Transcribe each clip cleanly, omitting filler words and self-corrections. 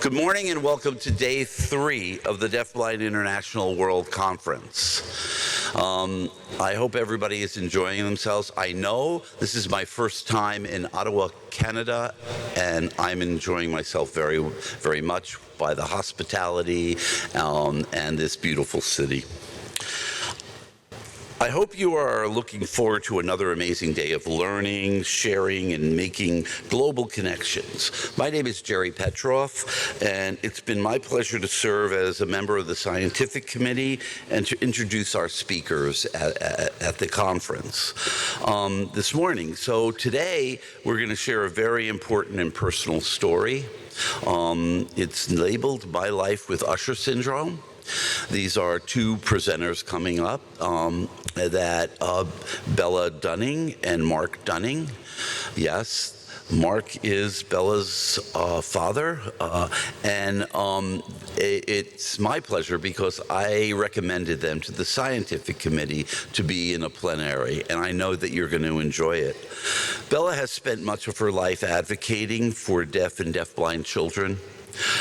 Good morning and welcome to day 3 of the Deafblind International World Conference. I hope everybody is enjoying themselves. I know this is my first time in Ottawa, Canada, and I'm enjoying myself very, very much by the hospitality and this beautiful city. I hope you are looking forward to another amazing day of learning, sharing, and making global connections. My name is Jerry Petroff, and it's been my pleasure to serve as a member of the scientific committee and to introduce our speakers at the conference this morning. So today, we're going to share a very important and personal story. It's labeled My Life with Usher Syndrome. These are two presenters coming up, Bella Dunning and Mark Dunning. Yes, Mark is Bella's father, and it's my pleasure because I recommended them to the scientific committee to be in a plenary, and I know that you're going to enjoy it. Bella has spent much of her life advocating for deaf and deafblind children.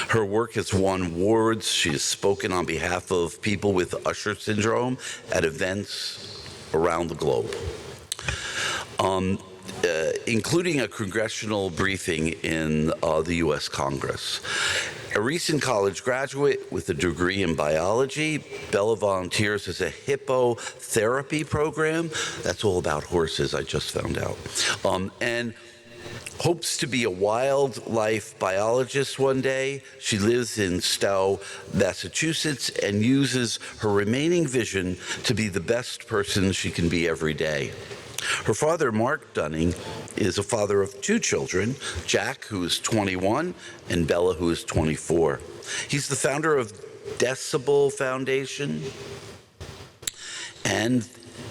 Her work has won awards. She has spoken on behalf of people with Usher syndrome at events around the globe, including a congressional briefing in the U.S. Congress. A recent college graduate with a degree in biology, Bella volunteers as a hippotherapy program. That's all about horses, I just found out. And hopes to be a wildlife biologist one day. She lives in Stowe, Massachusetts, and uses her remaining vision to be the best person she can be every day. Her father, Mark Dunning, is a father of 2 children, Jack, who is 21, and Bella, who is 24. He's the founder of Decibel Foundation and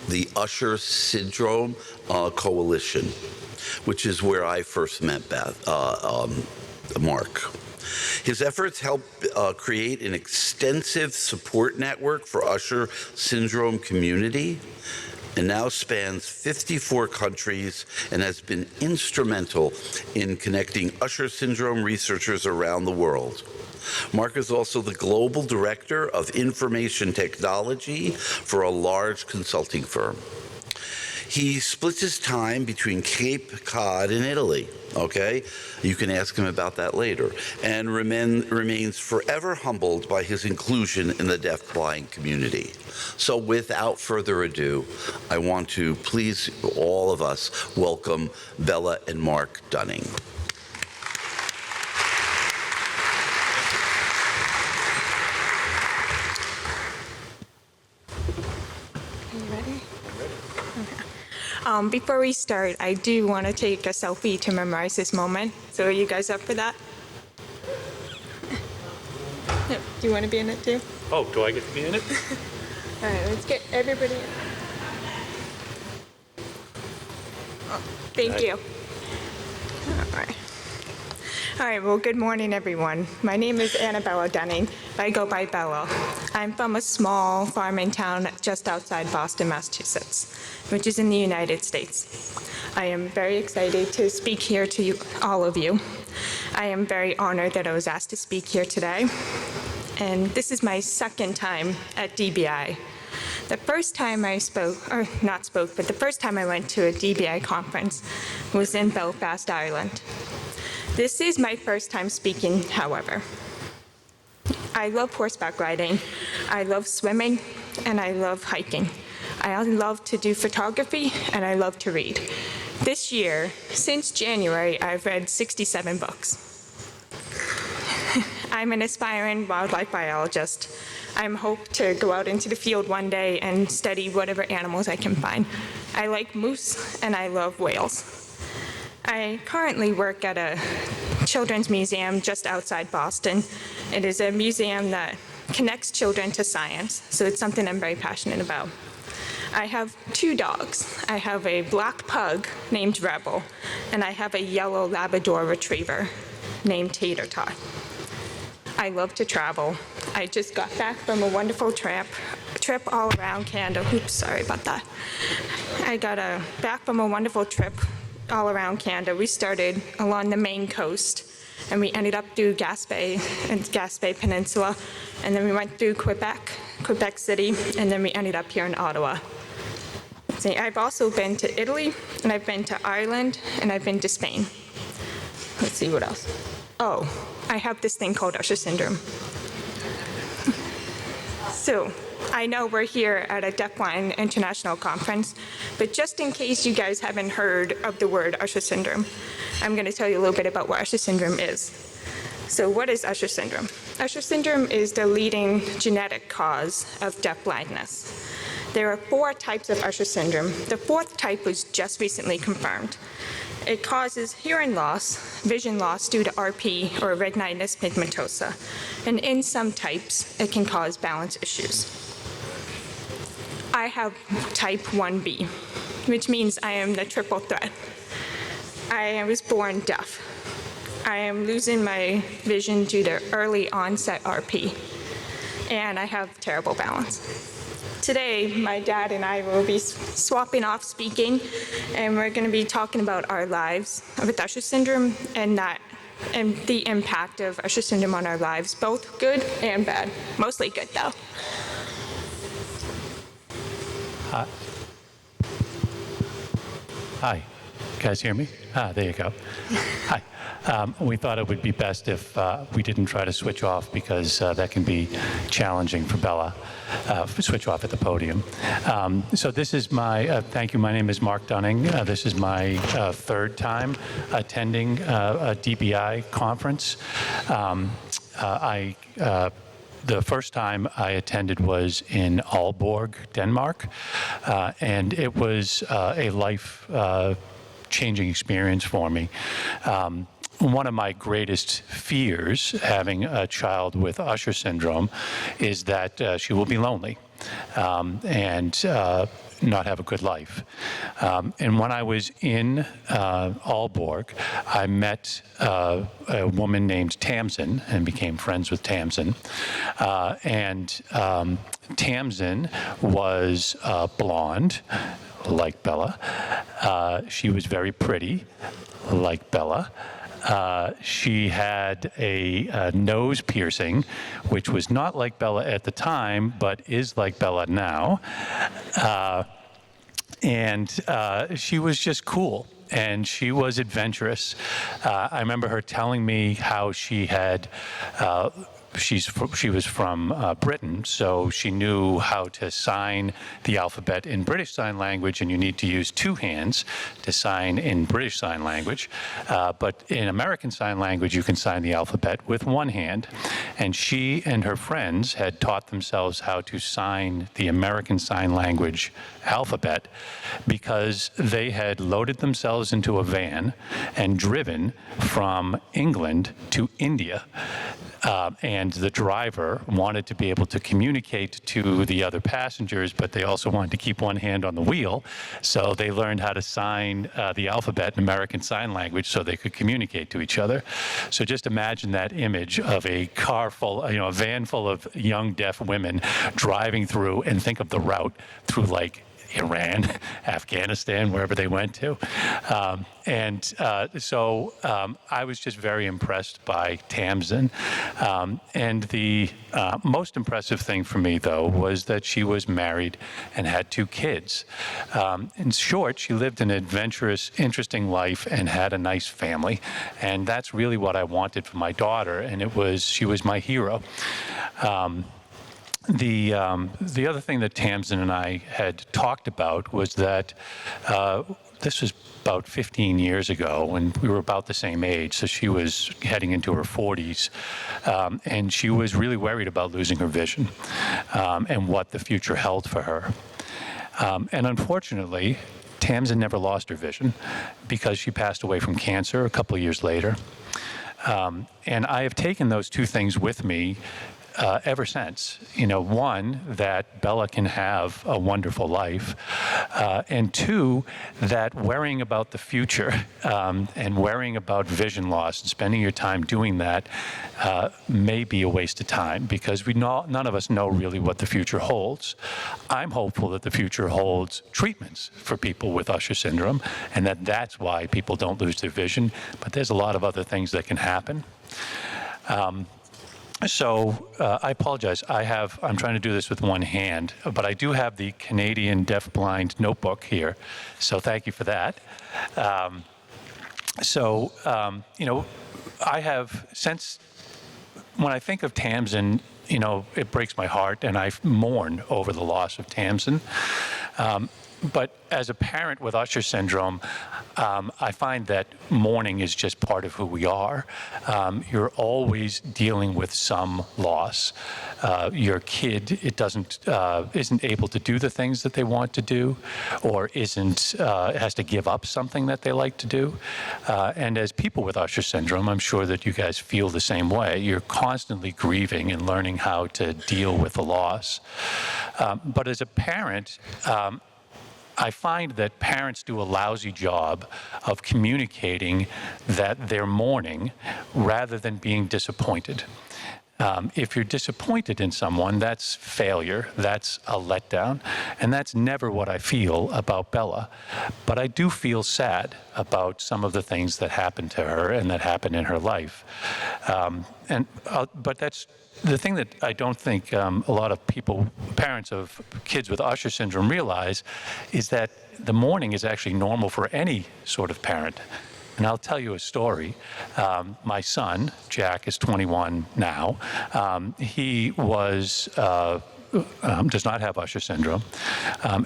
the Usher Syndrome Coalition, which is where I first met Mark. His efforts help create an extensive support network for Usher syndrome community and now spans 54 countries and has been instrumental in connecting Usher syndrome researchers around the world. Mark is also the global director of information technology for a large consulting firm. He splits his time between Cape Cod and Italy, okay? You can ask him about that later. And remains forever humbled by his inclusion in the deafblind community. So without further ado, I want to please all of us welcome Bella and Mark Dunning. Before we start, I do want to take a selfie to memorize this moment. So are you guys up for that? Yep. Do you want to be in it too? Oh, do I get to be in it? All right, let's get everybody in. Oh, thank you. All right, well, good morning, everyone. My name is Annabella Dunning. I go by Bella. I'm from a small farming town just outside Boston, Massachusetts, which is in the United States. I am very excited to speak here to all of you. I am very honored that I was asked to speak here today. And this is my second time at DBI. The first time I the first time I went to a DBI conference was in Belfast, Ireland. This is my first time speaking, however. I love horseback riding, I love swimming, and I love hiking. I love to do photography, and I love to read. This year, since January, I've read 67 books. I'm an aspiring wildlife biologist. I hope to go out into the field one day and study whatever animals I can find. I like moose, and I love whales. I currently work at a children's museum just outside Boston. It is a museum that connects children to science, so it's something I'm very passionate about. I have 2 dogs. I have a black pug named Rebel, and I have a yellow Labrador retriever named Tater Tot. I love to travel. I just got back from a wonderful trip all around Canada. Oops, sorry about that. I got back from a wonderful trip all around Canada. We started along the Maine coast and we ended up through Gaspé and Gaspé Peninsula, and then we went through Quebec City, and then we ended up here in Ottawa. Let's see, I've also been to Italy, and I've been to Ireland, and I've been to Spain. Let's see what else. Oh, I have this thing called Usher syndrome. So, I know we're here at a Deafblind International Conference, but just in case you guys haven't heard of the word Usher syndrome, I'm going to tell you a little bit about what Usher syndrome is. So what is Usher syndrome? Usher syndrome is the leading genetic cause of deafblindness. There are 4 types of Usher syndrome. The 4th type was just recently confirmed. It causes hearing loss, vision loss due to RP or retinitis pigmentosa. And in some types, it can cause balance issues. I have type 1B, which means I am the triple threat. I was born deaf. I am losing my vision due to early onset RP, and I have terrible balance. Today, my dad and I will be swapping off speaking, and we're going to be talking about our lives with Usher syndrome and the impact of Usher syndrome on our lives, both good and bad. Mostly good, though. Hi. You guys hear me? There you go. Hi. We thought it would be best if we didn't try to switch off because that can be challenging for Bella. Switch off at the podium. So this is my, thank you, my name is Mark Dunning. This is my 3rd time attending a DBI conference. The first time I attended was in Aalborg, Denmark, and it was a life-changing experience for me. One of my greatest fears, having a child with Usher syndrome, is that she will be lonely and not have a good life. And when I was in Aalborg, I met a woman named Tamsin and became friends with Tamsin. Tamsin was blonde, like Bella. She was very pretty, like Bella. She had a nose piercing, which was not like Bella at the time, but is like Bella now. She was just cool, and she was adventurous. I remember her telling me how she had she was from Britain, so she knew how to sign the alphabet in British Sign Language, and you need to use 2 hands to sign in British Sign Language. But in American Sign Language, you can sign the alphabet with 1 hand. And she and her friends had taught themselves how to sign the American Sign Language alphabet because they had loaded themselves into a van and driven from England to India. And the driver wanted to be able to communicate to the other passengers, but they also wanted to keep 1 hand on the wheel. So they learned how to sign the alphabet in American Sign Language so they could communicate to each other. So just imagine that image of a car full, a van full of young deaf women driving through, and think of the route through like Iran, Afghanistan, wherever they went to. So I was just very impressed by Tamsin. And the most impressive thing for me, though, was that she was married and had 2 kids. In short, she lived an adventurous, interesting life and had a nice family. And that's really what I wanted for my daughter, and she was my hero. The other thing that Tamsin and I had talked about was that this was about 15 years ago when we were about the same age. So she was heading into her 40s, and she was really worried about losing her vision and what the future held for her. And unfortunately, Tamsin never lost her vision because she passed away from cancer a couple of years later. And I have taken those 2 things with me ever since. One, that Bella can have a wonderful life, and 2, that worrying about the future and worrying about vision loss and spending your time doing that may be a waste of time because none of us know really what the future holds. I'm hopeful that the future holds treatments for people with Usher syndrome, and that's why people don't lose their vision, but there's a lot of other things that can happen. I apologize. I'm trying to do this with one hand, but I do have the Canadian deafblind notebook here, so thank you for that. I have, since when I think of Tamsin, it breaks my heart, and I mourn over the loss of Tamsin. But as a parent with Usher syndrome, I find that mourning is just part of who we are. You're always dealing with some loss. Your kid, isn't able to do the things that they want to do, or has to give up something that they like to do. And as people with Usher syndrome, I'm sure that you guys feel the same way. You're constantly grieving and learning how to deal with the loss. But as a parent, I find that parents do a lousy job of communicating that they're mourning rather than being disappointed. If you're disappointed in someone, that's failure, that's a letdown, and that's never what I feel about Bella. But I do feel sad about some of the things that happened to her and that happened in her life. But that's the thing that I don't think a lot of parents of kids with Usher syndrome realize is that the mourning is actually normal for any sort of parent. And I'll tell you a story. My son, Jack, is 21 now. He does not have Usher syndrome,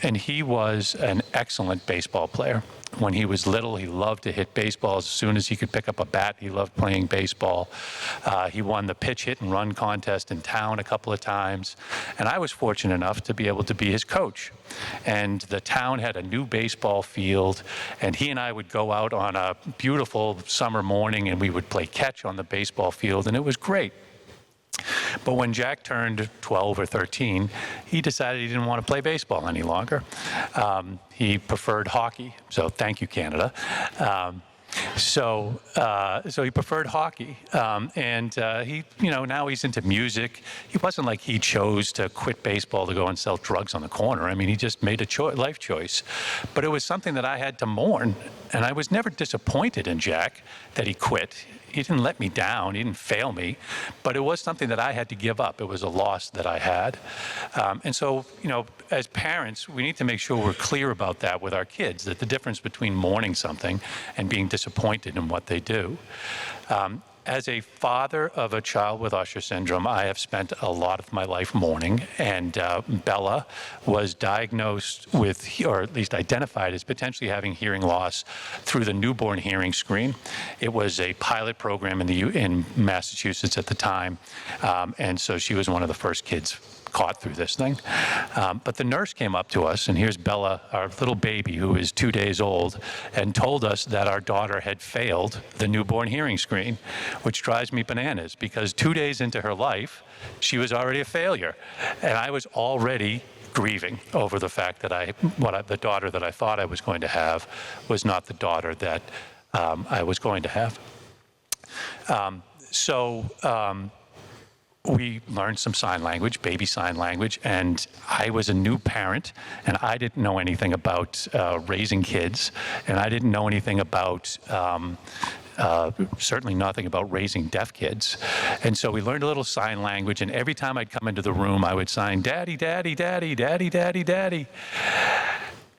and he was an excellent baseball player. When he was little, he loved to hit baseballs. As soon as he could pick up a bat, he loved playing baseball. He won the pitch hit and run contest in town a couple of times. And I was fortunate enough to be able to be his coach. And the town had a new baseball field, and he and I would go out on a beautiful summer morning, and we would play catch on the baseball field, and it was great. But when Jack turned 12 or 13, he decided he didn't want to play baseball any longer. He preferred hockey, so thank you, Canada. So he preferred hockey, and he, now he's into music. It wasn't like he chose to quit baseball to go and sell drugs on the corner. I mean, he just made a life choice. But it was something that I had to mourn, and I was never disappointed in Jack that he quit. He didn't let me down. He didn't fail me. But it was something that I had to give up. It was a loss that I had. And so, as parents, we need to make sure we're clear about that with our kids, that the difference between mourning something and being disappointed in what they do. As a father of a child with Usher syndrome, I have spent a lot of my life mourning, and Bella was diagnosed with, or at least identified as potentially having hearing loss through the newborn hearing screen. It was a pilot program in Massachusetts at the time, and so she was one of the first kids caught through this thing. But the nurse came up to us, and here's Bella, our little baby who is 2 days old, and told us that our daughter had failed the newborn hearing screen, which drives me bananas because 2 days into her life, she was already a failure. And I was already grieving over the fact that the daughter that I thought I was going to have was not the daughter that I was going to have. We learned some sign language, baby sign language, and I was a new parent, and I didn't know anything about raising kids, and I didn't know anything about, certainly nothing about raising deaf kids. And so we learned a little sign language, and every time I'd come into the room, I would sign, "Daddy, Daddy, Daddy, Daddy, Daddy, Daddy."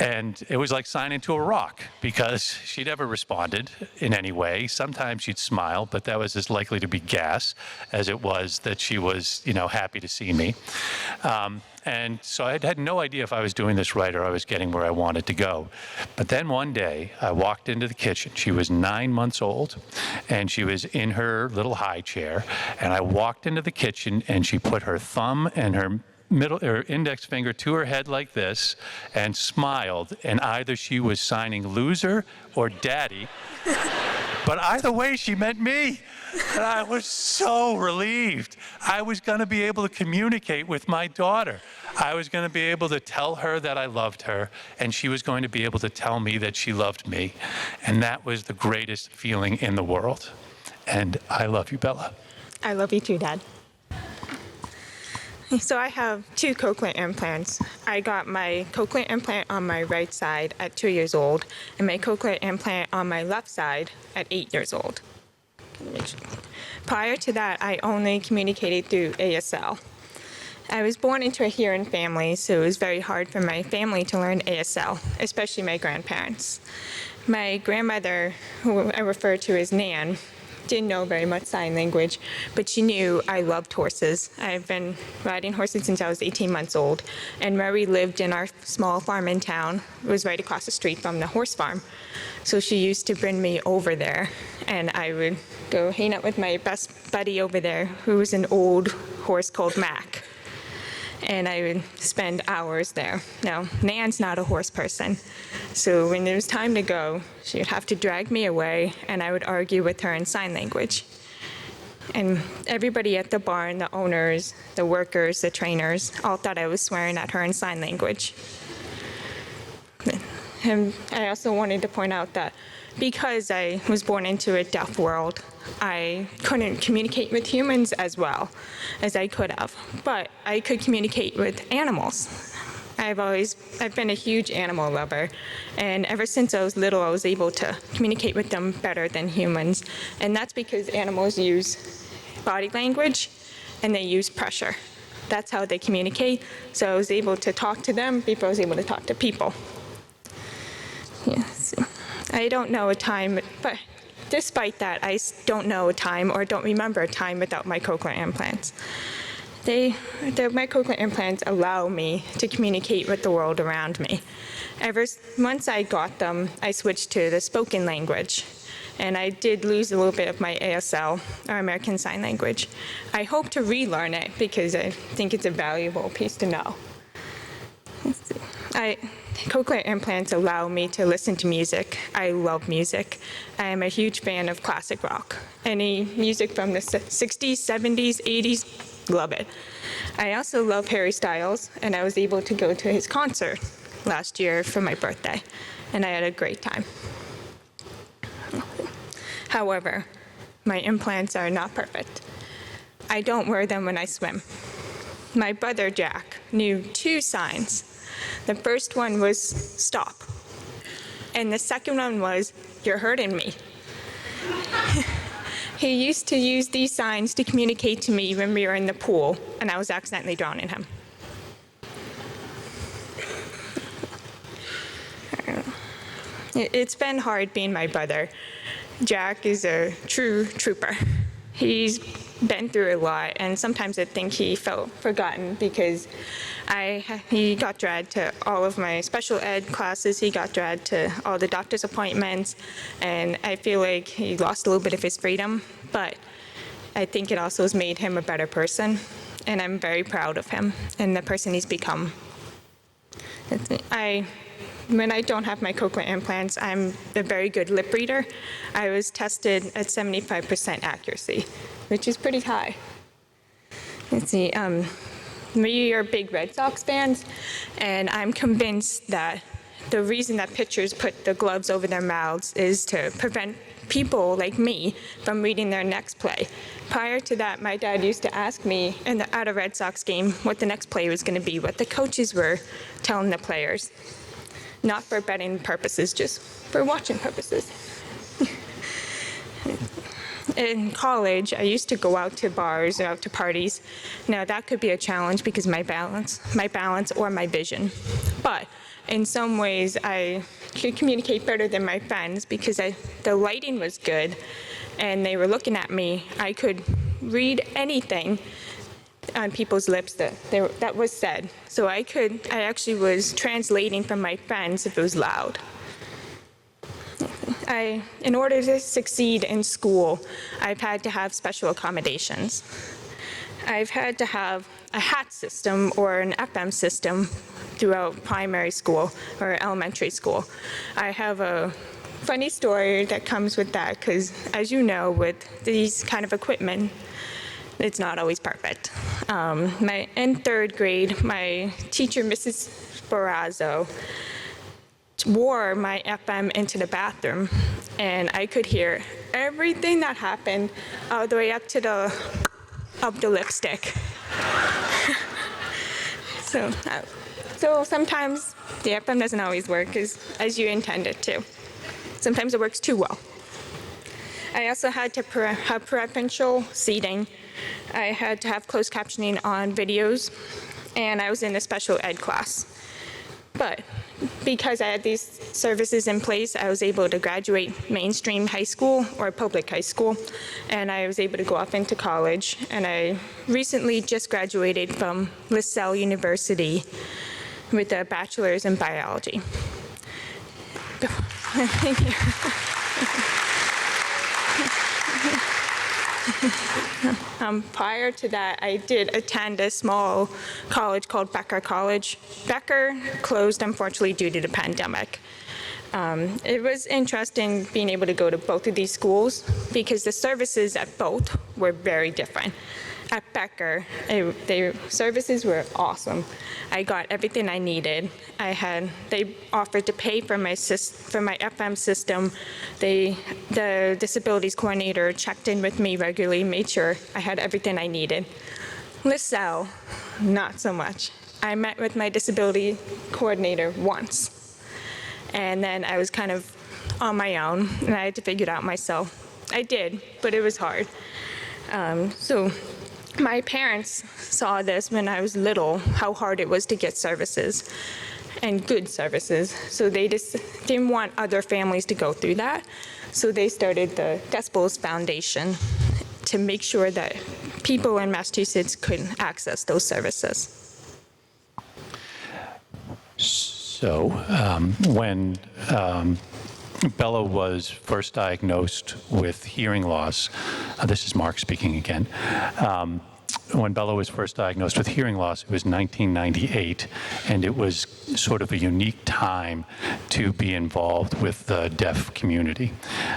And it was like signing to a rock because she never responded in any way. Sometimes she'd smile, but that was as likely to be gas as it was that she was, happy to see me. And so I had no idea if I was doing this right or I was getting where I wanted to go. But then one day I walked into the kitchen. She was 9 months old and she was in her little high chair. And I walked into the kitchen and she put her thumb and her index finger to her head like this and smiled, and either she was signing loser or daddy, but either way she meant me, and I was so relieved. I was going to be able to communicate with my daughter. I was going to be able to tell her that I loved her, and she was going to be able to tell me that she loved me, and that was the greatest feeling in the world. And I love you, Bella. I love you too, Dad. So I have 2 cochlear implants. I got my cochlear implant on my right side at 2 years old, and my cochlear implant on my left side at 8 years old. Prior to that, I only communicated through ASL. I was born into a hearing family, so it was very hard for my family to learn ASL, especially my grandparents. My grandmother, who I refer to as Nan, didn't know very much sign language, but she knew I loved horses. I've been riding horses since I was 18 months old, and where we lived in our small farm in town was right across the street from the horse farm. So she used to bring me over there, and I would go hang out with my best buddy over there, who was an old horse called Mac. And I would spend hours there. Now, Nan's not a horse person, so when it was time to go, she would have to drag me away, and I would argue with her in sign language. And everybody at the barn, the owners, the workers, the trainers, all thought I was swearing at her in sign language. And I also wanted to point out that because I was born into a deaf world, I couldn't communicate with humans as well as I could have, but I could communicate with animals. I've been a huge animal lover, and ever since I was little, I was able to communicate with them better than humans, and that's because animals use body language and they use pressure. That's how they communicate, so I was able to talk to them before I was able to talk to people. Yes. I don't know a time, but despite that, I don't know a time or don't remember a time without my cochlear implants. My cochlear implants allow me to communicate with the world around me. Once I got them, I switched to the spoken language, and I did lose a little bit of my ASL, or American Sign Language. I hope to relearn it because I think it's a valuable piece to know. Cochlear implants allow me to listen to music. I love music. I am a huge fan of classic rock. Any music from the 60s, 70s, 80s, love it. I also love Harry Styles, and I was able to go to his concert last year for my birthday, and I had a great time. However, my implants are not perfect. I don't wear them when I swim. My brother Jack knew 2 signs. The first one was stop, and the second one was you're hurting me. He used to use these signs to communicate to me when we were in the pool and I was accidentally drowning him. It's been hard being my brother. Jack is a true trooper. He's been through a lot, and sometimes I think he felt forgotten because he got dragged to all of my special ed classes. He got dragged to all the doctor's appointments, and I feel like he lost a little bit of his freedom, but I think it also has made him a better person, and I'm very proud of him and the person he's become. When I don't have my cochlear implants, I'm a very good lip reader. I was tested at 75% accuracy, which is pretty high. Let's see, we are big Red Sox fans, and I'm convinced that the reason that pitchers put the gloves over their mouths is to prevent people like me from reading their next play. Prior to that, my dad used to ask me at a Red Sox game what the next play was going to be, what the coaches were telling the players. Not for betting purposes, just for watching purposes. In college, I used to go out to bars or out to parties. Now that could be a challenge because my balance or my vision. But in some ways, I could communicate better than my friends because the lighting was good and they were looking at me. I could read anything on people's lips that was said. So I actually was translating from my friends if it was loud. In order to succeed in school, I've had to have special accommodations. I've had to have a HAT system or an FM system throughout primary school or elementary school. I have a funny story that comes with that because, as you know, with these kind of equipment, it's not always perfect. In 3rd grade, my teacher, Mrs. Barrazzo, wore my FM into the bathroom, and I could hear everything that happened all the way up to the lipstick. So sometimes the FM doesn't always work as you intend it to. Sometimes it works too well. I also had to have preferential seating. I had to have closed captioning on videos, and I was in a special ed class. But because I had these services in place, I was able to graduate mainstream high school or public high school, and I was able to go off into college. And I recently just graduated from LaSalle University with a bachelor's in biology. Thank you. Prior to that, I did attend a small college called Becker College. Becker closed, unfortunately, due to the pandemic. It was interesting being able to go to both of these schools because the services at both were very different. At Becker, the services were awesome. I got everything I needed. They offered to pay for my FM system. The disabilities coordinator checked in with me regularly, made sure I had everything I needed. LaSalle, not so much. I met with my disability coordinator once, and then I was kind of on my own, and I had to figure it out myself. I did, but it was hard. So my parents saw this when I was little, how hard it was to get services and good services. So they just didn't want other families to go through that. So they started the Decibels Foundation to make sure that people in Massachusetts could access those services. So when Bella was first diagnosed with hearing loss, this is Mark speaking again. When Bella was first diagnosed with hearing loss, it was 1998, and it was sort of a unique time to be involved with the deaf community.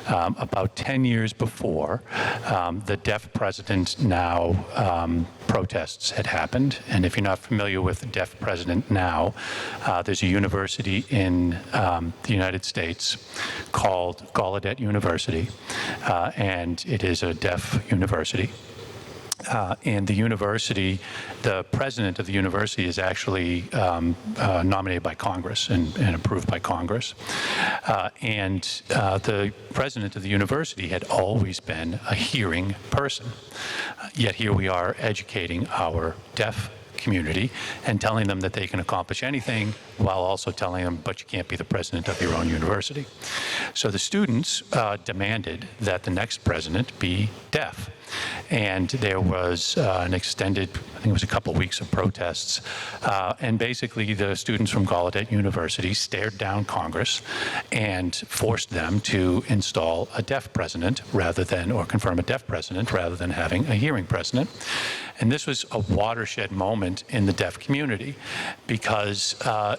About 10 years before, the Deaf President Now protests had happened, and if you're not familiar with the Deaf President Now, there's a university in the United States called Gallaudet University, and it is a deaf university. And the university, the president of the university is actually nominated by Congress and approved by Congress. And the president of the university had always been a hearing person. Yet here we are educating our deaf community and telling them that they can accomplish anything while also telling them, but you can't be the president of your own university. So the students demanded that the next president be deaf. And there was an extended, I think it was a couple weeks of protests. And basically the students from Gallaudet University stared down Congress and forced them to install a deaf president rather than, or confirm a deaf president rather than having a hearing president. And this was a watershed moment in the deaf community because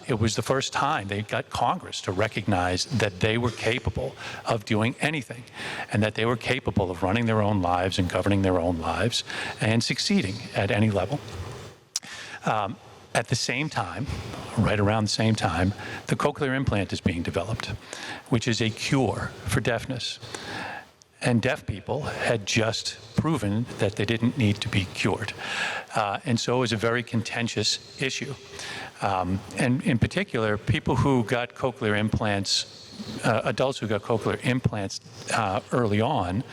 it was the first time they got Congress to recognize that they were capable of doing anything and that they were capable of running their own lives and governing their own lives and succeeding at any level. At the same time, right around the same time, the cochlear implant is being developed, which is a cure for deafness. And deaf people had just proven that they didn't need to be cured. And so it was a very contentious issue. And in particular, people who got cochlear implants, adults who got cochlear implants early on,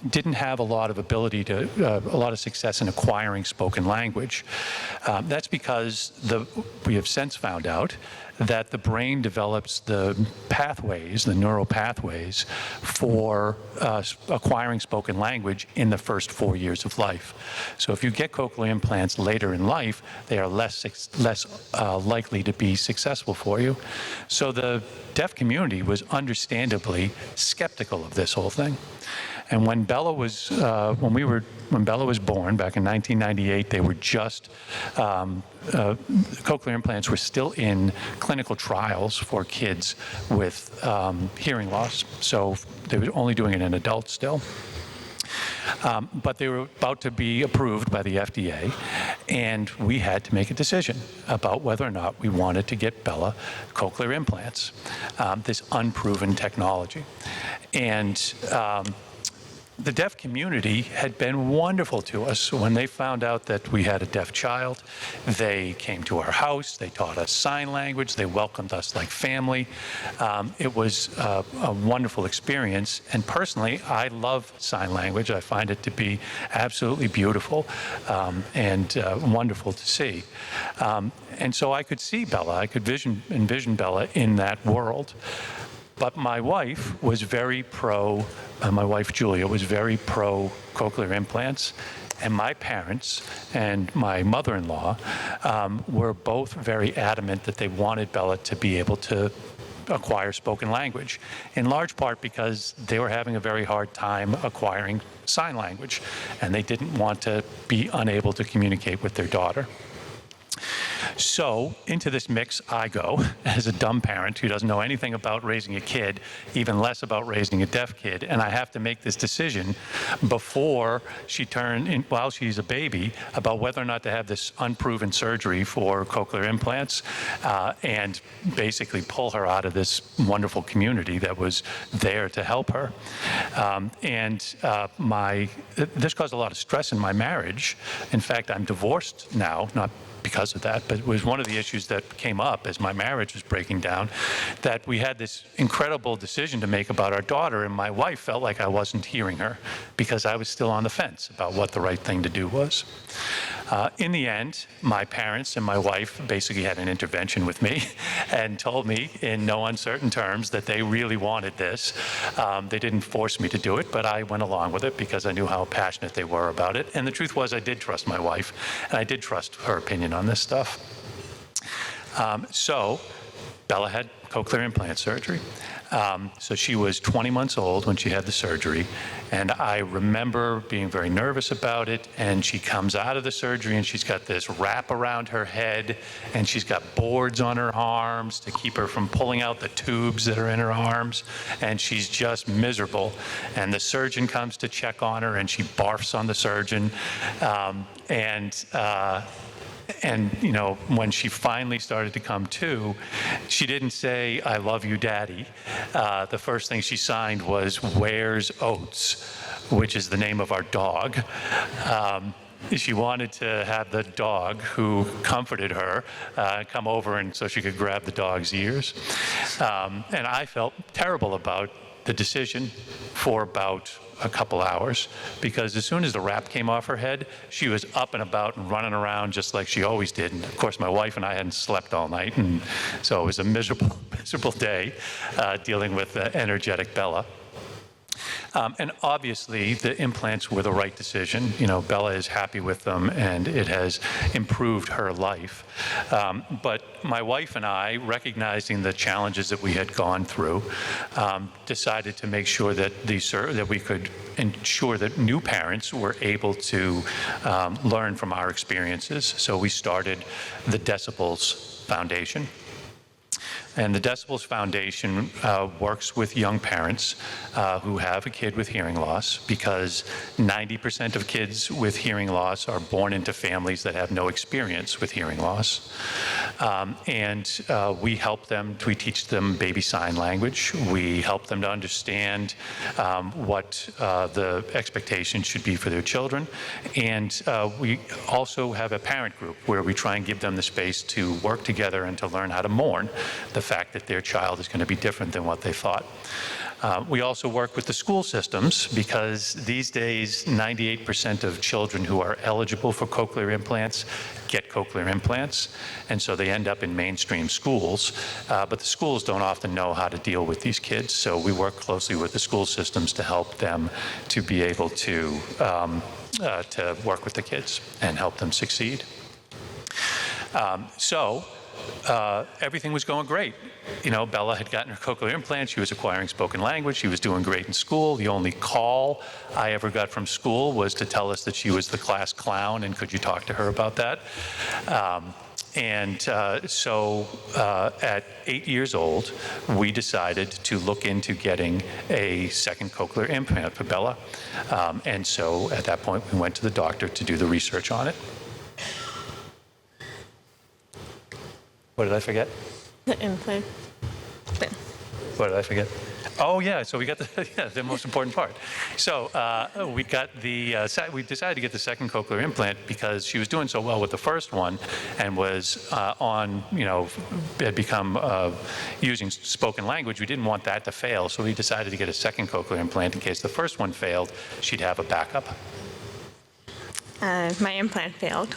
didn't have a lot of ability to, a lot of success in acquiring spoken language. That's because we have since found out that the brain develops the pathways, the neural pathways, for acquiring spoken language in the first 4 years of life. So if you get cochlear implants later in life, they are less likely to be successful for you. So the deaf community was understandably skeptical of this whole thing. And when Bella was, when Bella was born back in 1998, they were just, cochlear implants were still in clinical trials for kids with hearing loss. So they were only doing it in adults still. But they were about to be approved by the FDA, and we had to make a decision about whether or not we wanted to get Bella cochlear implants, this unproven technology. And the deaf community had been wonderful to us. When they found out that we had a deaf child, they came to our house, they taught us sign language, they welcomed us like family. It was a wonderful experience, and personally, I love sign language. I find it to be absolutely beautiful and wonderful to see. And so I could see Bella, I could envision Bella in that world. But my wife was very my wife Julia was very pro cochlear implants, and my parents and my mother-in-law were both very adamant that they wanted Bella to be able to acquire spoken language, in large part because they were having a very hard time acquiring sign language, and they didn't want to be unable to communicate with their daughter. So into this mix I go as a dumb parent who doesn't know anything about raising a kid, even less about raising a deaf kid, and I have to make this decision before while she's a baby, about whether or not to have this unproven surgery for cochlear implants and basically pull her out of this wonderful community that was there to help her. This caused a lot of stress in my marriage. In fact, I'm divorced now, not because of that, but it was one of the issues that came up as my marriage was breaking down, that we had this incredible decision to make about our daughter, and my wife felt like I wasn't hearing her because I was still on the fence about what the right thing to do was. In the end, my parents and my wife basically had an intervention with me and told me in no uncertain terms that they really wanted this. They didn't force me to do it, but I went along with it because I knew how passionate they were about it. And the truth was, I did trust my wife, and I did trust her opinion on this stuff. So Bella had cochlear implant surgery. So she was 20 months old when she had the surgery, and I remember being very nervous about it, and she comes out of the surgery and she's got this wrap around her head, and she's got boards on her arms to keep her from pulling out the tubes that are in her arms, and she's just miserable. And the surgeon comes to check on her, and she barfs on the surgeon, and, you know, when she finally started to come to, she didn't say, "I love you, Daddy." The first thing she signed was "Where's Oates," which is the name of our dog. She wanted to have the dog who comforted her come over and so she could grab the dog's ears. And I felt terrible about the decision for about a couple hours, because as soon as the wrap came off her head, she was up and about and running around just like she always did. And of course, my wife and I hadn't slept all night, and so it was a miserable day dealing with energetic Bella. And obviously, the implants were the right decision. You know, Bella is happy with them, and it has improved her life. But my wife and I, recognizing the challenges that we had gone through, decided to make sure that we could ensure that new parents were able to learn from our experiences. So we started the Decibels Foundation. And the Decibels Foundation works with young parents who have a kid with hearing loss, because 90% of kids with hearing loss are born into families that have no experience with hearing loss. We help them, we teach them baby sign language. We help them to understand what the expectations should be for their children. And we also have a parent group where we try and give them the space to work together and to learn how to mourn the fact that their child is going to be different than what they thought. We also work with the school systems, because these days 98% of children who are eligible for cochlear implants get cochlear implants, and so they end up in mainstream schools, but the schools don't often know how to deal with these kids, so we work closely with the school systems to help them to be able to work with the kids and help them succeed. Everything was going great. You know, Bella had gotten her cochlear implant, she was acquiring spoken language, she was doing great in school. The only call I ever got from school was to tell us that she was the class clown, and could you talk to her about that? At 8 years old, we decided to look into getting a second cochlear implant for Bella. And so at that point, we went to the doctor to do the research on it. What did I forget? The implant. What did I forget? Oh, yeah, so we got the most important part. So we decided to get the second cochlear implant because she was doing so well with the first one and was had become using spoken language. We didn't want that to fail, so we decided to get a second cochlear implant in case the first one failed, she'd have a backup. My implant failed.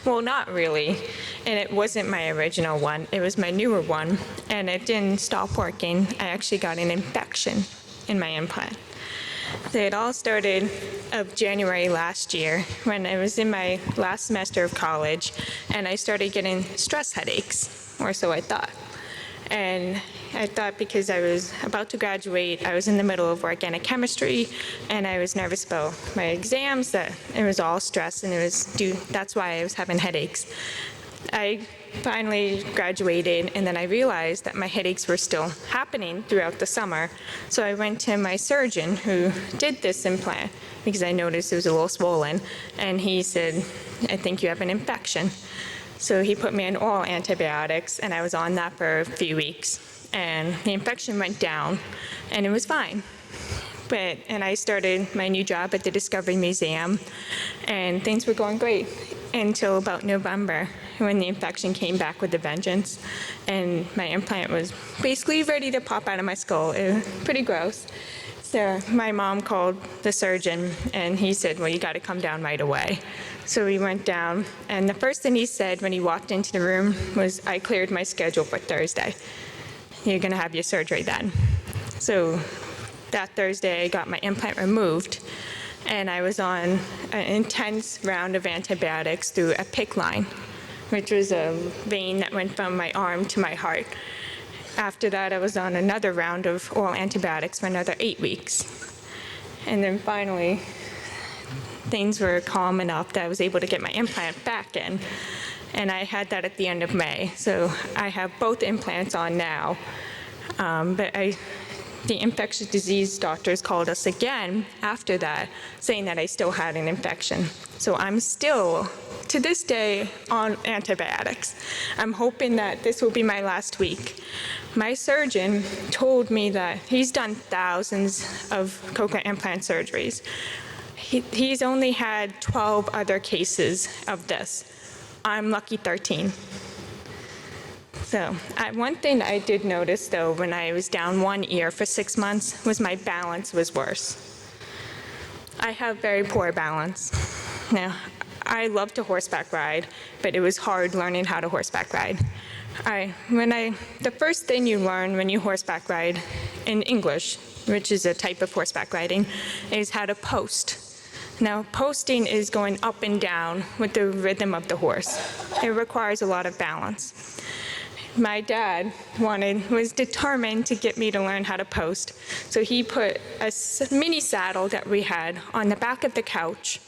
Well, not really. And it wasn't my original one. It was my newer one. And it didn't stop working. I actually got an infection in my implant. So it all started of January last year when I was in my last semester of college and I started getting stress headaches, or so I thought. And I thought because I was about to graduate, I was in the middle of organic chemistry, and I was nervous about my exams, that it was all stress, and that's why I was having headaches. I finally graduated, and then I realized that my headaches were still happening throughout the summer. So I went to my surgeon who did this implant because I noticed it was a little swollen, and he said, "I think you have an infection." So he put me on oral antibiotics, and I was on that for a few weeks. And the infection went down, and it was fine. And I started my new job at the Discovery Museum, and things were going great until about November, when the infection came back with a vengeance, and my implant was basically ready to pop out of my skull. It was pretty gross. So my mom called the surgeon, and he said, "Well, you got to come down right away." So we went down, and the first thing he said when he walked into the room was, "I cleared my schedule for Thursday. You're going to have your surgery then." So that Thursday, I got my implant removed, and I was on an intense round of antibiotics through a PICC line, which was a vein that went from my arm to my heart. After that, I was on another round of oral antibiotics for another 8 weeks. And then finally, things were calm enough that I was able to get my implant back in. And I had that at the end of May. So I have both implants on now. The infectious disease doctors called us again after that, saying that I still had an infection. So I'm still, to this day, on antibiotics. I'm hoping that this will be my last week. My surgeon told me that he's done thousands of cochlear implant surgeries. He's only had 12 other cases of this. I'm lucky 13. So one thing I did notice, though, when I was down one ear for 6 months was my balance was worse. I have very poor balance. Now, I love to horseback ride, but it was hard learning how to horseback ride. The first thing you learn when you horseback ride in English, which is a type of horseback riding, is how to post. Now, posting is going up and down with the rhythm of the horse. It requires a lot of balance. My dad was determined to get me to learn how to post. So he put a mini saddle that we had on the back of the couch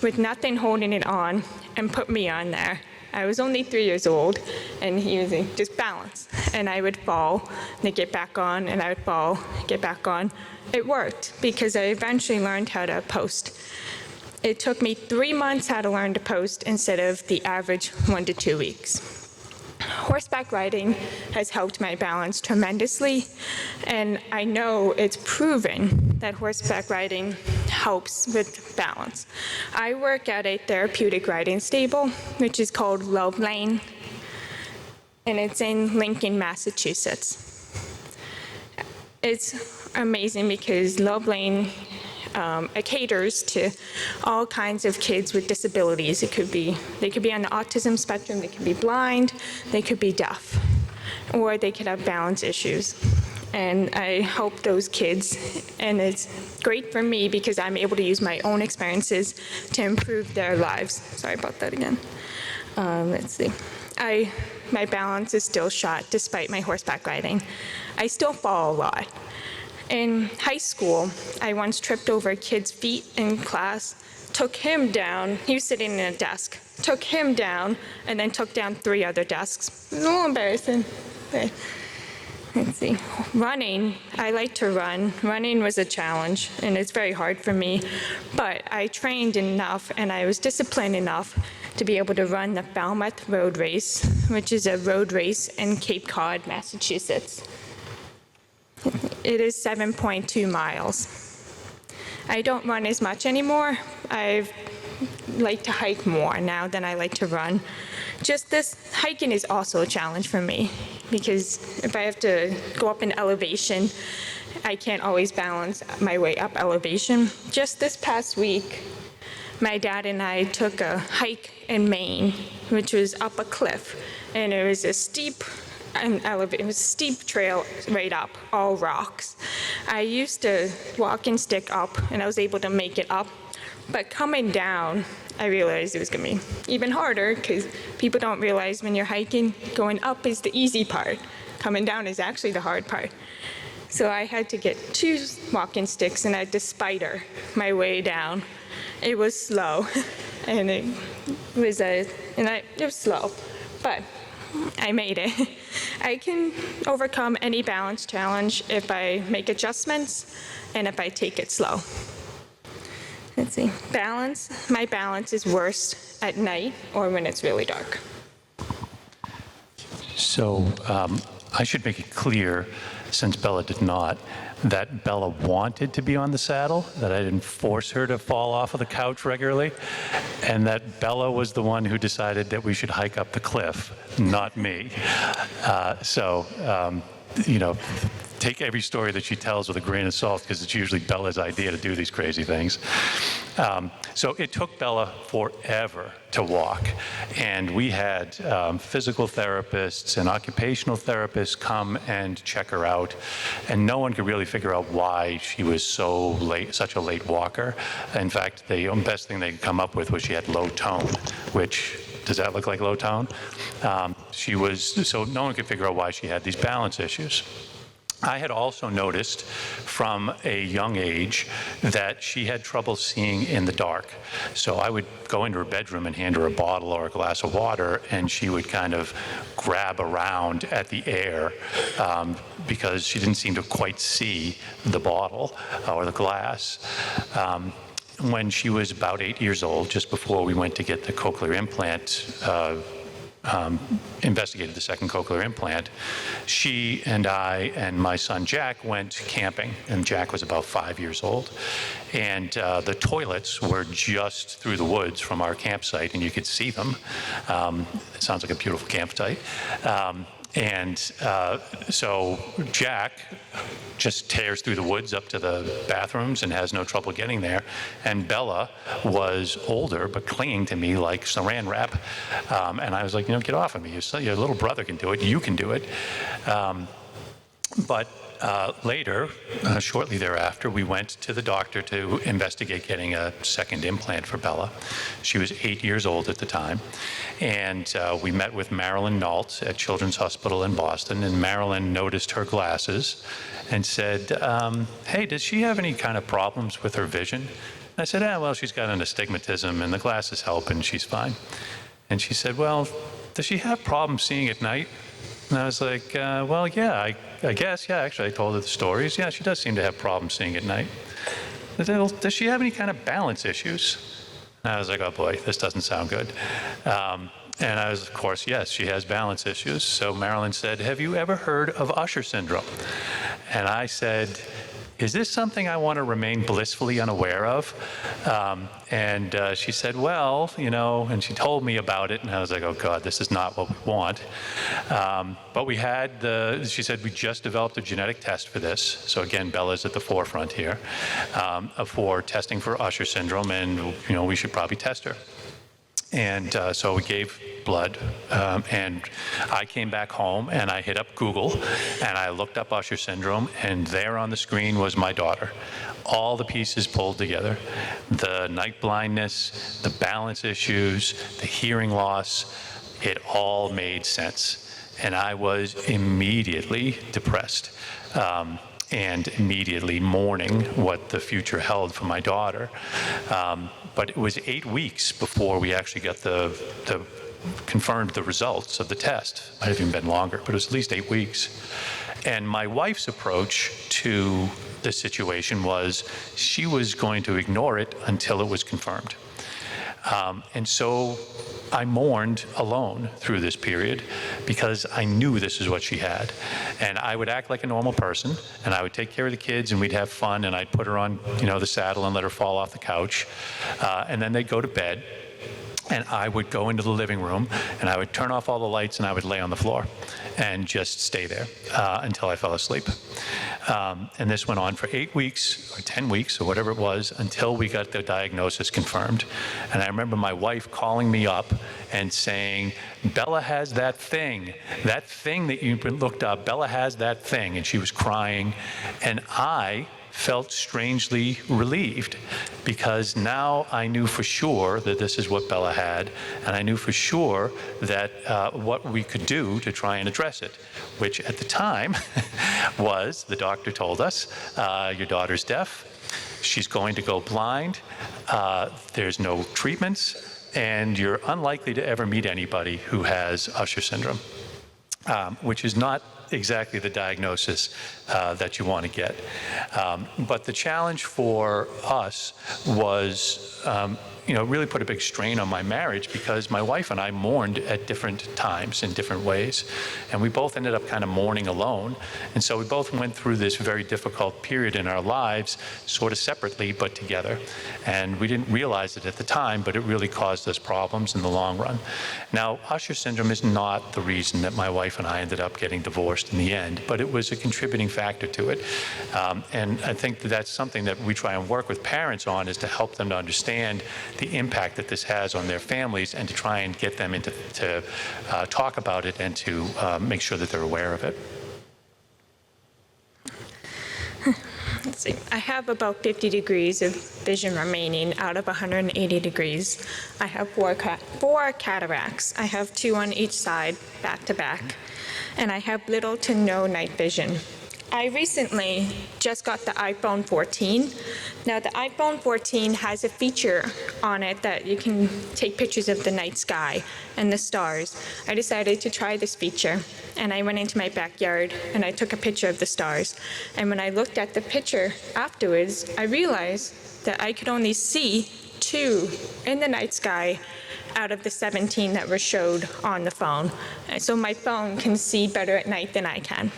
with nothing holding it on and put me on there. I was only 3 years old, and he was just balance. And I would fall, and I'd get back on, and I would fall, get back on. It worked because I eventually learned how to post. It took me 3 months how to learn to post instead of the average 1 to 2 weeks. Horseback riding has helped my balance tremendously, and I know it's proven that horseback riding helps with balance. I work at a therapeutic riding stable, which is called Love Lane, and it's in Lincoln, Massachusetts. It's amazing because Love Lane it caters to all kinds of kids with disabilities. They could be on the autism spectrum, they could be blind, they could be deaf, or they could have balance issues. And I help those kids, and it's great for me because I'm able to use my own experiences to improve their lives. Sorry about that again. Let's see. My balance is still shot despite my horseback riding. I still fall a lot. In high school, I once tripped over a kid's feet in class, took him down. He was sitting in a desk. Took him down, and then took down 3 other desks. It was a little embarrassing. Okay. Let's see. Running, I like to run. Running was a challenge, and it's very hard for me. But I trained enough, and I was disciplined enough to be able to run the Falmouth Road Race, which is a road race in Cape Cod, Massachusetts. It is 7.2 miles. I don't run as much anymore. I like to hike more now than I like to run. Just this hiking is also a challenge for me because if I have to go up in elevation, I can't always balance my way up elevation. Just this past week, my dad and I took a hike in Maine, which was up a cliff, and it was a steep it was a steep trail right up, all rocks. I used a walking stick up, and I was able to make it up. But coming down, I realized it was going to be even harder because people don't realize when you're hiking, going up is the easy part. Coming down is actually the hard part. So I had to get 2 walking sticks, and I had to spider my way down. It was slow, and it was slow, but I made it. I can overcome any balance challenge if I make adjustments and if I take it slow. Let's see, balance. My balance is worse at night or when it's really dark. So I should make it clear, since Bella did not, that Bella wanted to be on the saddle, that I didn't force her to fall off of the couch regularly, and that Bella was the one who decided that we should hike up the cliff, not me. Take every story that she tells with a grain of salt, because it's usually Bella's idea to do these crazy things. So it took Bella forever to walk, and we had physical therapists and occupational therapists come and check her out, and no one could really figure out why she was such a late walker. In fact, the best thing they could come up with was she had low tone, which, does that look like low tone? So no one could figure out why she had these balance issues. I had also noticed from a young age that she had trouble seeing in the dark. So I would go into her bedroom and hand her a bottle or a glass of water, and she would kind of grab around at the air because she didn't seem to quite see the bottle or the glass. When she was about 8 years old, just before we went to get the cochlear implant investigated the second cochlear implant, she and I and my son Jack went camping, and Jack was about 5 years old. And the toilets were just through the woods from our campsite, and you could see them. It sounds like a beautiful campsite. So Jack just tears through the woods up to the bathrooms and has no trouble getting there. And Bella was older, but clinging to me like saran wrap. And I was like, get off of me. Your little brother can do it. You can do it. But later, shortly thereafter, we went to the doctor to investigate getting a second implant for Bella. She was 8 years old at the time. And we met with Marilyn Nault at Children's Hospital in Boston. And Marilyn noticed her glasses and said, hey, does she have any kind of problems with her vision? And I said, well, she's got an astigmatism and the glasses help and she's fine. And she said, well, does she have problems seeing at night? And I was like, well, yeah, I guess, yeah, actually, I told her the stories. Yeah, she does seem to have problems seeing at night. I said, well, does she have any kind of balance issues? And I was like, oh boy, this doesn't sound good. And I was, of course, yes, she has balance issues. So Marilyn said, have you ever heard of Usher syndrome? And I said, is this something I want to remain blissfully unaware of? And she said, well, and she told me about it, and I was like, oh God, this is not what we want. But we had she said, we just developed a genetic test for this. So again, Bella's at the forefront here for testing for Usher syndrome, and we should probably test her. And so we gave blood, and I came back home and I hit up Google and I looked up Usher syndrome, and there on the screen was my daughter. All the pieces pulled together: the night blindness, the balance issues, the hearing loss. It all made sense. And I was immediately depressed. And immediately mourning what the future held for my daughter. But it was 8 weeks before we actually got confirmed the results of the test. Might have even been longer, but it was at least 8 weeks. And my wife's approach to the situation was she was going to ignore it until it was confirmed. And so I mourned alone through this period because I knew this is what she had. And I would act like a normal person, and I would take care of the kids, and we'd have fun, and I'd put her on, the saddle and let her fall off the couch. And then they'd go to bed, and I would go into the living room, and I would turn off all the lights, and I would lay on the floor and just stay there until I fell asleep. And this went on for 8 weeks or 10 weeks or whatever it was until we got the diagnosis confirmed. And I remember my wife calling me up and saying, Bella has that thing that you've looked up, Bella has that thing. And she was crying. And I felt strangely relieved because now I knew for sure that this is what Bella had, and I knew for sure that what we could do to try and address it, which at the time was, the doctor told us, your daughter's deaf, she's going to go blind, there's no treatments, and you're unlikely to ever meet anybody who has Usher syndrome, which is not exactly the diagnosis that you want to get. But the challenge for us was, really put a big strain on my marriage because my wife and I mourned at different times in different ways. And we both ended up kind of mourning alone. And so we both went through this very difficult period in our lives, sort of separately, but together. And we didn't realize it at the time, but it really caused us problems in the long run. Now, Usher syndrome is not the reason that my wife and I ended up getting divorced in the end, but it was a contributing factor to it. And I think that that's something that we try and work with parents on, is to help them to understand the impact that this has on their families and to try and get them into to talk about it and to make sure that they're aware of it. Let's see. I have about 50 degrees of vision remaining out of 180 degrees. I have four cataracts. I have 2 on each side, back to back. And I have little to no night vision. I recently just got the iPhone 14. Now, the iPhone 14 has a feature on it that you can take pictures of the night sky and the stars. I decided to try this feature, and I went into my backyard and I took a picture of the stars. And when I looked at the picture afterwards, I realized that I could only see 2 in the night sky out of the 17 that were showed on the phone. And so my phone can see better at night than I can.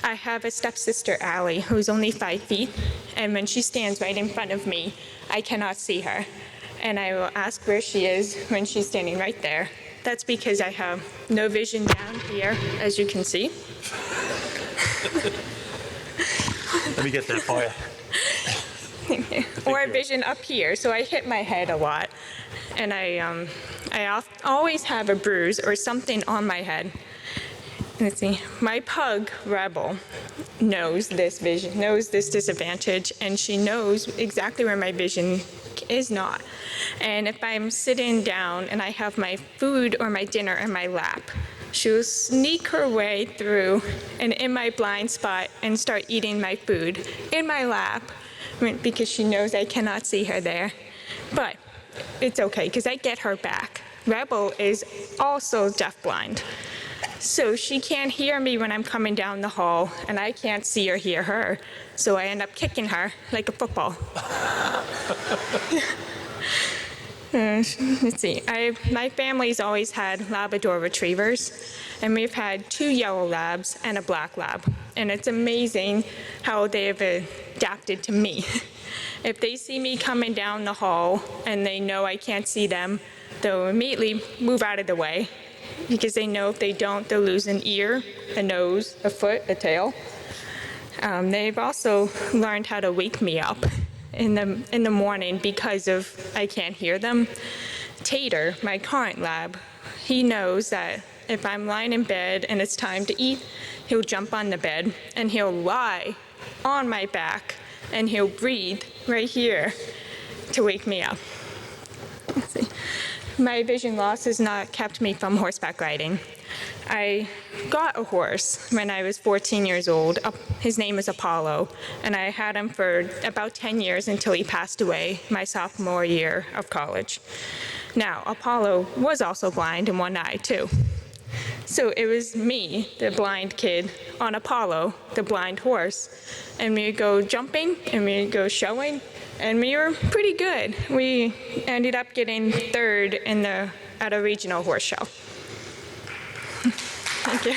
I have a stepsister, Allie, who's only 5 feet, and when she stands right in front of me, I cannot see her. And I will ask where she is when she's standing right there. That's because I have no vision down here, as you can see. Let me get that for you. Or vision up here, so I hit my head a lot. And I always have a bruise or something on my head. Let's see. My pug, Rebel, knows this disadvantage, and she knows exactly where my vision is not. And if I'm sitting down and I have my food or my dinner in my lap, she'll sneak her way through and in my blind spot and start eating my food in my lap because she knows I cannot see her there. But it's okay because I get her back. Rebel is also deafblind. So she can't hear me when I'm coming down the hall, and I can't see or hear her. So I end up kicking her like a football. Let's see. My family's always had Labrador retrievers, and we've had 2 yellow labs and a black lab. And it's amazing how they have adapted to me. If they see me coming down the hall and they know I can't see them, they'll immediately move out of the way, because they know if they don't, they'll lose an ear, a nose, a foot, a tail. They've also learned how to wake me up in the morning because of I can't hear them. Tater, my current lab, he knows that if I'm lying in bed and it's time to eat, he'll jump on the bed and he'll lie on my back and he'll breathe right here to wake me up. Let's see. My vision loss has not kept me from horseback riding. I got a horse when I was 14 years old. His name is Apollo, and I had him for about 10 years until he passed away my sophomore year of college. Now, Apollo was also blind in one eye, too. So it was me, the blind kid, on Apollo, the blind horse. And we go jumping, and we go showing, and we were pretty good. We ended up getting third at a regional horse show. Thank you.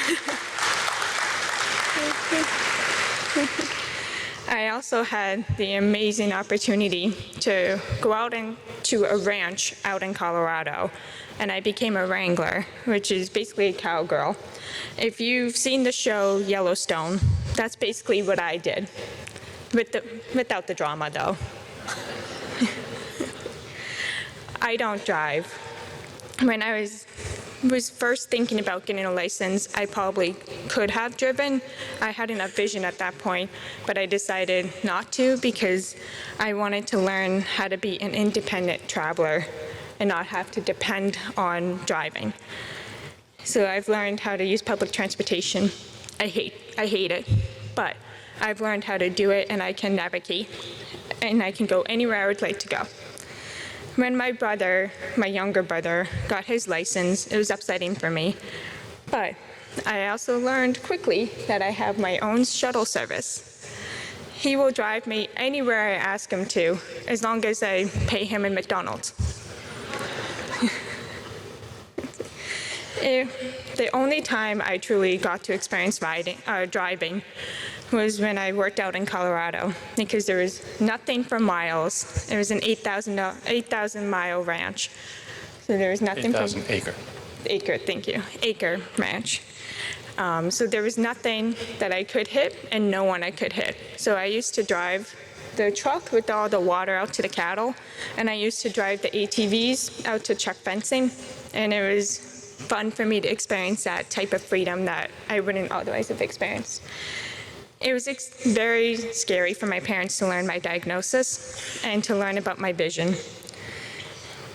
I also had the amazing opportunity to go out to a ranch out in Colorado, and I became a wrangler, which is basically a cowgirl. If you've seen the show Yellowstone, that's basically what I did, without the drama, though. I don't drive. When I was first thinking about getting a license, I probably could have driven. I had enough vision at that point, but I decided not to because I wanted to learn how to be an independent traveler and not have to depend on driving. So I've learned how to use public transportation. I hate it, but I've learned how to do it, and I can navigate, and I can go anywhere I would like to go. When my younger brother, got his license, it was upsetting for me. But I also learned quickly that I have my own shuttle service. He will drive me anywhere I ask him to, as long as I pay him in McDonald's. The only time I truly got to experience driving was when I worked out in Colorado, because there was nothing for miles. It was an 8,000-mile ranch. So there was nothing 8,000 acre. Acre, thank you. Acre ranch. So there was nothing that I could hit and no one I could hit. So I used to drive the truck with all the water out to the cattle, and I used to drive the ATVs out to check fencing, and it was fun for me to experience that type of freedom that I wouldn't otherwise have experienced. It was very scary for my parents to learn my diagnosis and to learn about my vision.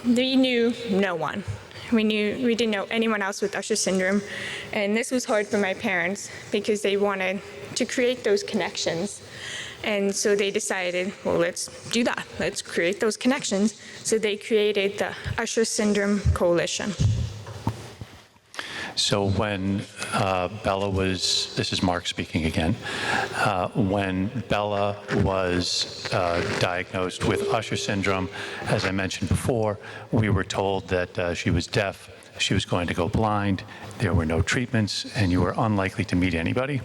We knew no one. We didn't know anyone else with Usher syndrome, and this was hard for my parents because they wanted to create those connections. And so they decided, well, let's do that. Let's create those connections. So they created the Usher Syndrome Coalition. So when Bella was, this is Mark speaking again, when Bella was diagnosed with Usher syndrome, as I mentioned before, we were told that she was deaf, she was going to go blind, there were no treatments, and you were unlikely to meet anybody.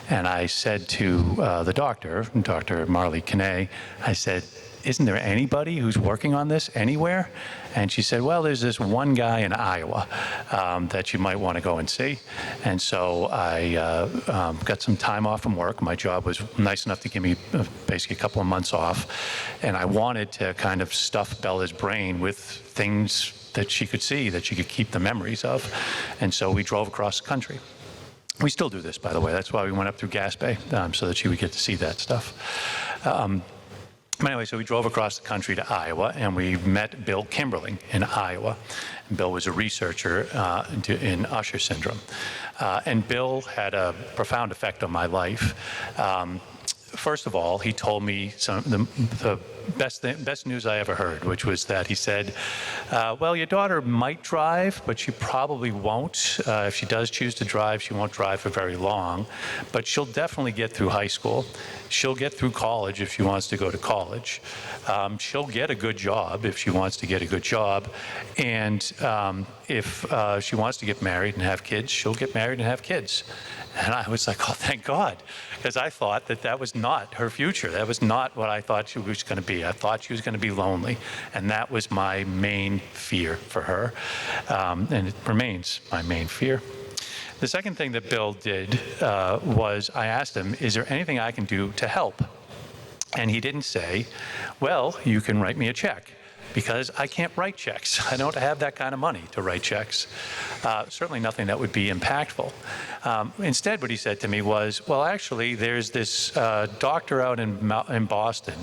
And I said to the doctor, Dr. Marley Kinney, I said, isn't there anybody who's working on this anywhere? And she said, well, there's this one guy in Iowa that you might want to go and see. And so I got some time off from work. My job was nice enough to give me basically a couple of months off. And I wanted to kind of stuff Bella's brain with things that she could see, that she could keep the memories of. And so we drove across the country. We still do this, by the way. That's why we went up through Gaspé, so that she would get to see that stuff. But anyway, so we drove across the country to Iowa, and we met Bill Kimberling in Iowa. And Bill was a researcher in Usher syndrome. And Bill had a profound effect on my life. First of all, he told me the best news I ever heard, which was that he said, well, your daughter might drive, but she probably won't. If she does choose to drive, she won't drive for very long, but she'll definitely get through high school. She'll get through college if she wants to go to college. She'll get a good job if she wants to get a good job. And if she wants to get married and have kids, she'll get married and have kids. And I was like, oh, thank God, because I thought that was not her future. That was not what I thought she was going to be. I thought she was going to be lonely, and that was my main fear for her, and it remains my main fear. The second thing that Bill did was I asked him, is there anything I can do to help? And he didn't say, well, you can write me a check, because I can't write checks. I don't have that kind of money to write checks. Certainly nothing that would be impactful. Instead, what he said to me was, well, actually, there's this doctor out in Boston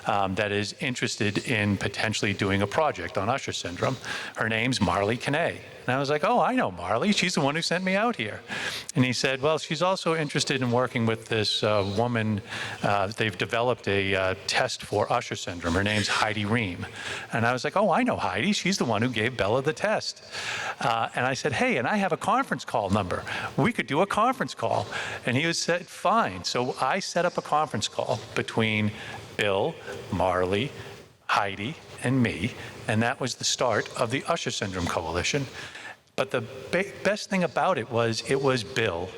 that is interested in potentially doing a project on Usher syndrome. Her name's Marley Kinney. And I was like, oh, I know Marley. She's the one who sent me out here. And he said, well, she's also interested in working with this woman. They've developed a test for Usher syndrome. Her name's Heidi Ream. And I was like, oh, I know Heidi. She's the one who gave Bella the test. And I said, hey, and I have a conference call number. We could do a conference call. And he said, fine. So I set up a conference call between Bill, Marley, Heidi, and me, and that was the start of the Usher Syndrome Coalition. But the best thing about it was Bill,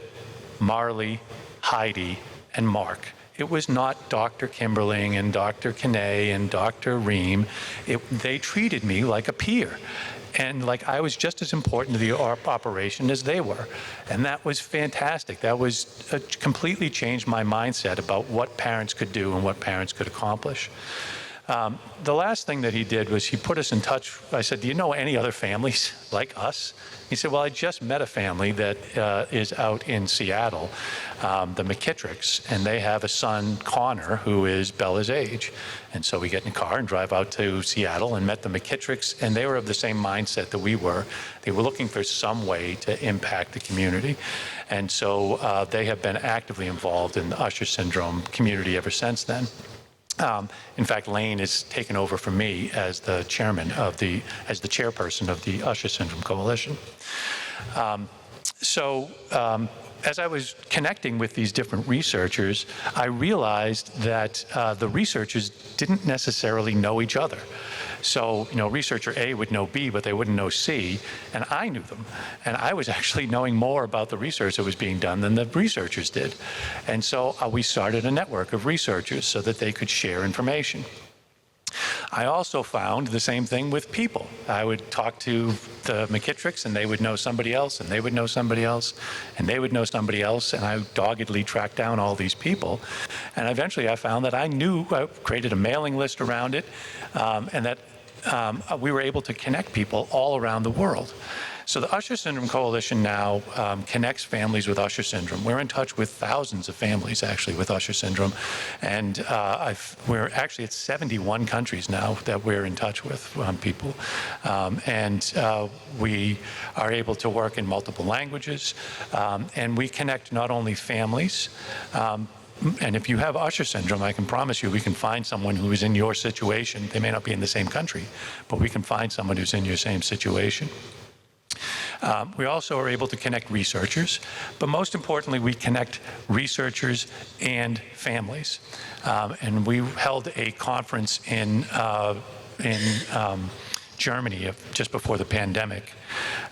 Marley, Heidi, and Mark. It was not Dr. Kimberling and Dr. Kinney and Dr. Ream. They treated me like a peer. And like I was just as important to the operation as they were. And that was fantastic. That was completely changed my mindset about what parents could do and what parents could accomplish. The last thing that he did was he put us in touch. I said, do you know any other families like us? He said, well, I just met a family that is out in Seattle, the McKittricks, and they have a son, Connor, who is Bella's age. And so we get in a car and drive out to Seattle and met the McKittricks, and they were of the same mindset that we were. They were looking for some way to impact the community. And so they have been actively involved in the Usher Syndrome community ever since then. In fact, Lane has taken over from me as the chairperson of the Usher Syndrome Coalition. As I was connecting with these different researchers, I realized that the researchers didn't necessarily know each other. So, researcher A would know B, but they wouldn't know C, and I knew them. And I was actually knowing more about the research that was being done than the researchers did. And so we started a network of researchers so that they could share information. I also found the same thing with people. I would talk to the McKittricks, and they would know somebody else, and they would know somebody else, and they would know somebody else, and I doggedly tracked down all these people. And eventually I found that I created a mailing list around it, and that we were able to connect people all around the world. So the Usher Syndrome Coalition now connects families with Usher Syndrome. We're in touch with thousands of families, actually, with Usher Syndrome. And we're actually at 71 countries now that we're in touch with people. We are able to work in multiple languages. And we connect not only families, and if you have Usher Syndrome, I can promise you we can find someone who is in your situation. They may not be in the same country, but we can find someone who's in your same situation. We also are able to connect researchers, but most importantly, we connect researchers and families. And we held a conference in Germany just before the pandemic.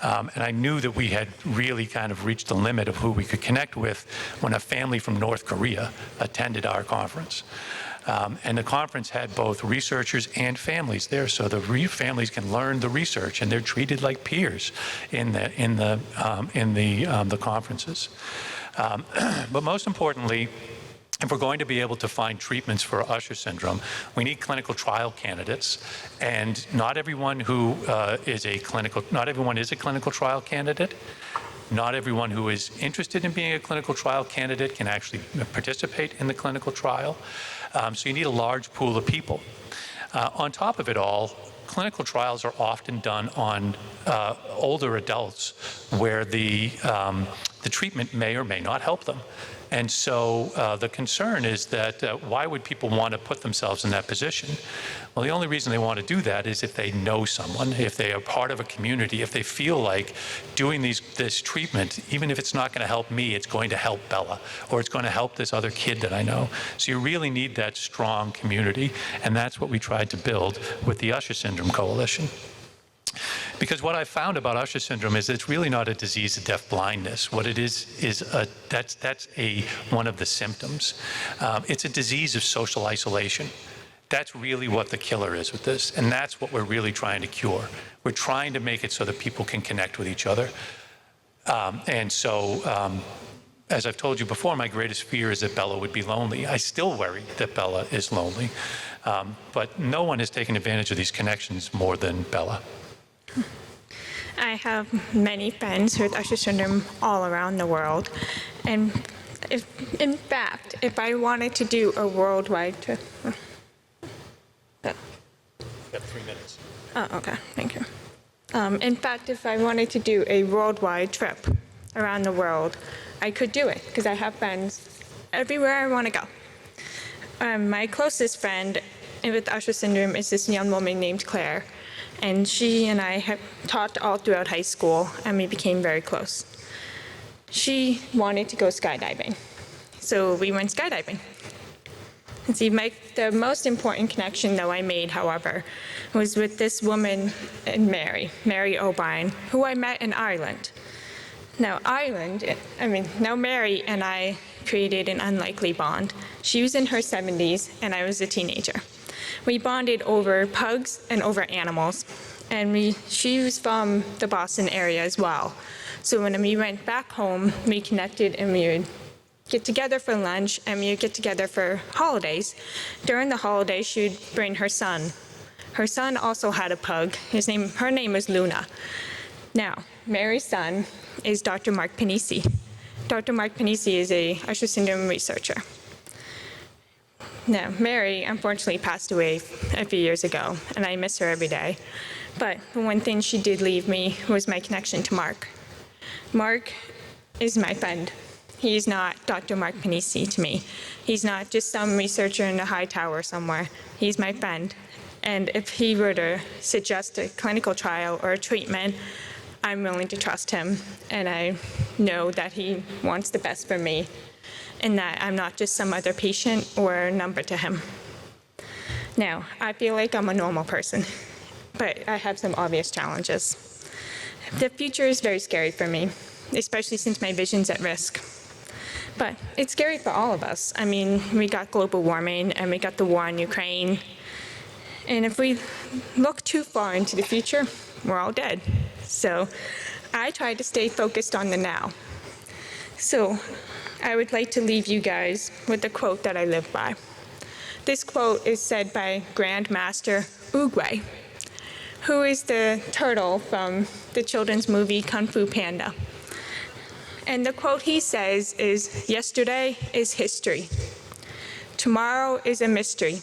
And I knew that we had really kind of reached the limit of who we could connect with when a family from North Korea attended our conference. And the conference had both researchers and families there, so the families can learn the research, and they're treated like peers in the conferences. But most importantly, if we're going to be able to find treatments for Usher Syndrome, we need clinical trial candidates, and not everyone is a clinical trial candidate. Not everyone who is interested in being a clinical trial candidate can actually participate in the clinical trial. So you need a large pool of people. On top of it all, clinical trials are often done on older adults where the treatment may or may not help them. And so the concern is that why would people want to put themselves in that position? Well, the only reason they want to do that is if they know someone, if they are part of a community, if they feel like doing this treatment, even if it's not going to help me, it's going to help Bella, or it's going to help this other kid that I know. So you really need that strong community, and that's what we tried to build with the Usher Syndrome Coalition. Because what I found about Usher Syndrome is it's really not a disease of deafblindness. What it is that's one of the symptoms. It's a disease of social isolation. That's really what the killer is with this, and that's what we're really trying to cure. We're trying to make it so that people can connect with each other. As I've told you before, my greatest fear is that Bella would be lonely. I still worry that Bella is lonely, but no one has taken advantage of these connections more than Bella. I have many friends with Usher Syndrome all around the world. And in fact, if I wanted to do a worldwide trip... You have 3 minutes. Oh, okay, thank you. In fact, if I wanted to do a worldwide trip around the world, I could do it because I have friends everywhere I want to go. My closest friend with Usher Syndrome is this young woman named Claire. And she and I have talked all throughout high school, and we became very close. She wanted to go skydiving, so we went skydiving. See, the most important connection, though, I made, however, was with this woman, Mary O'Brien, who I met in Ireland. Now, Mary and I created an unlikely bond. She was in her 70s, and I was a teenager. We bonded over pugs and over animals, and she was from the Boston area as well. So when we went back home, we connected, and we would get together for lunch, and we would get together for holidays. During the holidays, she would bring her son. Her son also had a pug. Her name is Luna. Now, Mary's son is Dr. Mark Panisi. Dr. Mark Panisi is a Usher syndrome researcher. Now, Mary unfortunately passed away a few years ago, and I miss her every day. But the one thing she did leave me was my connection to Mark. Mark is my friend. He's not Dr. Mark Panisi to me. He's not just some researcher in a high tower somewhere. He's my friend. And if he were to suggest a clinical trial or a treatment, I'm willing to trust him. And I know that he wants the best for me, and that I'm not just some other patient or a number to him. Now, I feel like I'm a normal person, but I have some obvious challenges. The future is very scary for me, especially since my vision's at risk. But it's scary for all of us. I mean, we got global warming, and we got the war in Ukraine. And if we look too far into the future, we're all dead. So I try to stay focused on the now. So I would like to leave you guys with a quote that I live by. This quote is said by Grandmaster Oogway, who is the turtle from the children's movie Kung Fu Panda. And the quote he says is, "Yesterday is history. Tomorrow is a mystery,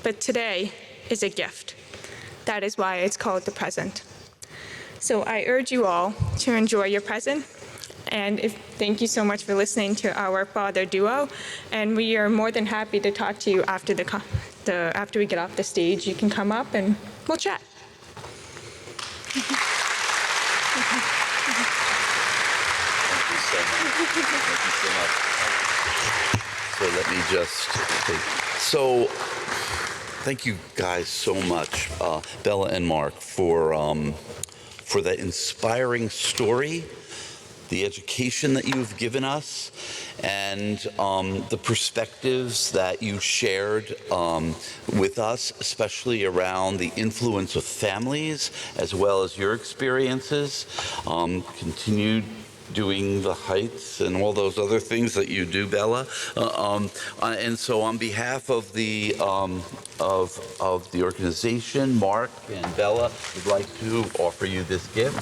but today is a gift. That is why it's called the present." So I urge you all to enjoy your present. And thank you so much for listening to our father duo. And we are more than happy to talk to you after after we get off the stage. You can come up and we'll chat. So let me just thank you guys so much, Bella and Mark, for that inspiring story, the education that you've given us, and the perspectives that you shared with us, especially around the influence of families, as well as your experiences. Continued doing the heights and all those other things that you do, Bella. And so on behalf of the organization, Mark and Bella would like to offer you this gift.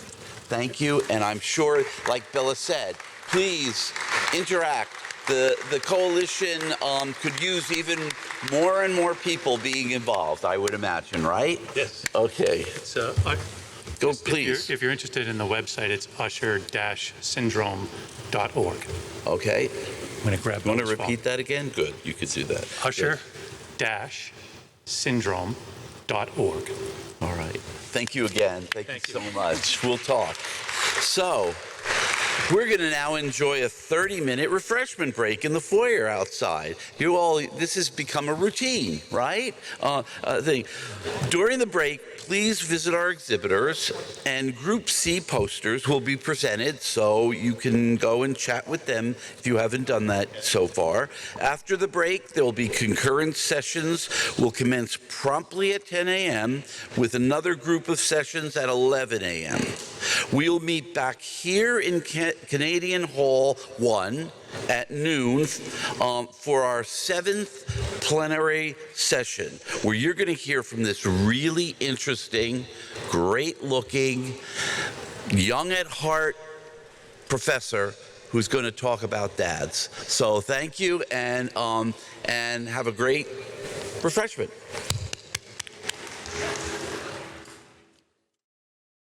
Thank you. And I'm sure, like Bella said, please interact. The coalition could use even more and more people being involved, I would imagine, right? Yes. Okay. So, Go, please. If you're interested in the website, it's usher-syndrome.org. Okay. I'm going to grab You want to repeat that again? Good. You could do that. Usher-syndrome.org. All right. Thank you again. Thank you so much. We'll talk. So, we're going to now enjoy a 30-minute refreshment break in the foyer outside. This has become a routine, right? Thing. During the break, please visit our exhibitors, and Group C posters will be presented, so you can go and chat with them if you haven't done that so far. After the break, there will be concurrent sessions. We'll commence promptly at 10 a.m. with another group of sessions at 11 a.m. We'll meet back here in Canadian Hall 1 at noon for our 7th plenary session, where you're going to hear from this really interesting, great-looking, young at heart professor who's going to talk about dads. So thank you, and have a great refreshment.